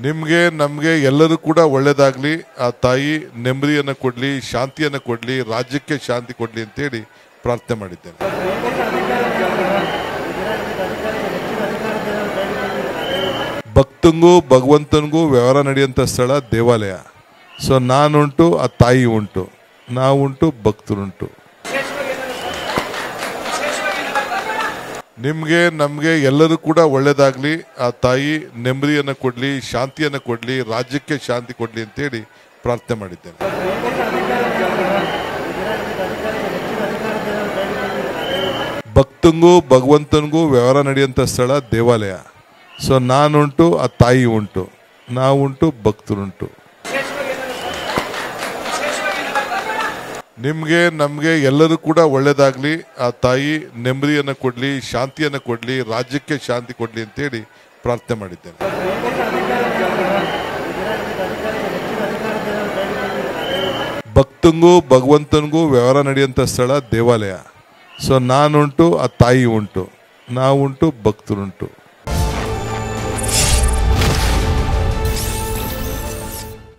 ನಿಮಗೆ ನಮಗೆ ಎಲ್ಲರೂ ಕೂಡ ಒಳ್ಳೇದಾಗಲಿ, ಆ ತಾಯಿ ನೆಮ್ಮದಿಯನ್ನು ಕೊಡಲಿ, ಶಾಂತಿಯನ್ನು ಕೊಡಲಿ, ರಾಜ್ಯಕ್ಕೆ ಶಾಂತಿ ಕೊಡಲಿ ಅಂತೇಳಿ ಪ್ರಾರ್ಥನೆ ಮಾಡಿದ್ದೇನೆ. ಭಕ್ತಂಗೂ ಭಗವಂತನಿಗೂ ವ್ಯವಹಾರ ನಡೆಯುವಂಥ ಸ್ಥಳ ದೇವಾಲಯ. ಸೊ ನಾನುಂಟು, ಆ ತಾಯಿ ಉಂಟು, ನಾವುಂಟು, ಭಕ್ತರುಂಟು. ನಿಮಗೆ ನಮಗೆ ಎಲ್ಲರೂ ಕೂಡ ಒಳ್ಳೇದಾಗಲಿ, ಆ ತಾಯಿ ನೆಮ್ಮದಿಯನ್ನು ಕೊಡಲಿ, ಶಾಂತಿಯನ್ನು ಕೊಡಲಿ, ರಾಜ್ಯಕ್ಕೆ ಶಾಂತಿ ಕೊಡಲಿ ಅಂತೇಳಿ ಪ್ರಾರ್ಥನೆ ಮಾಡಿದ್ದೇನೆ. ಭಕ್ತಂಗೂ ಭಗವಂತನಿಗೂ ವ್ಯವಹಾರ ನಡೆಯುವಂಥ ಸ್ಥಳ ದೇವಾಲಯ. ಸೊ ನಾನುಂಟು, ಆ ತಾಯಿ ಉಂಟು, ನಾವುಂಟು, ಭಕ್ತರುಂಟು. ನಿಮಗೆ ನಮಗೆ ಎಲ್ಲರೂ ಕೂಡ ಒಳ್ಳೇದಾಗಲಿ, ಆ ತಾಯಿ ನೆಮ್ಮದಿಯನ್ನು ಕೊಡಲಿ, ಶಾಂತಿಯನ್ನು ಕೊಡಲಿ, ರಾಜ್ಯಕ್ಕೆ ಶಾಂತಿ ಕೊಡಲಿ ಅಂತೇಳಿ ಪ್ರಾರ್ಥನೆ ಮಾಡಿದ್ದೇನೆ. ಭಕ್ತಂಗೂ ಭಗವಂತನಿಗೂ ವ್ಯವಹಾರ ನಡೆಯುವಂಥ ಸ್ಥಳ ದೇವಾಲಯ. ಸೊ ನಾನುಂಟು, ಆ ತಾಯಿ ಉಂಟು, ನಾವುಂಟು, ಭಕ್ತರುಂಟು.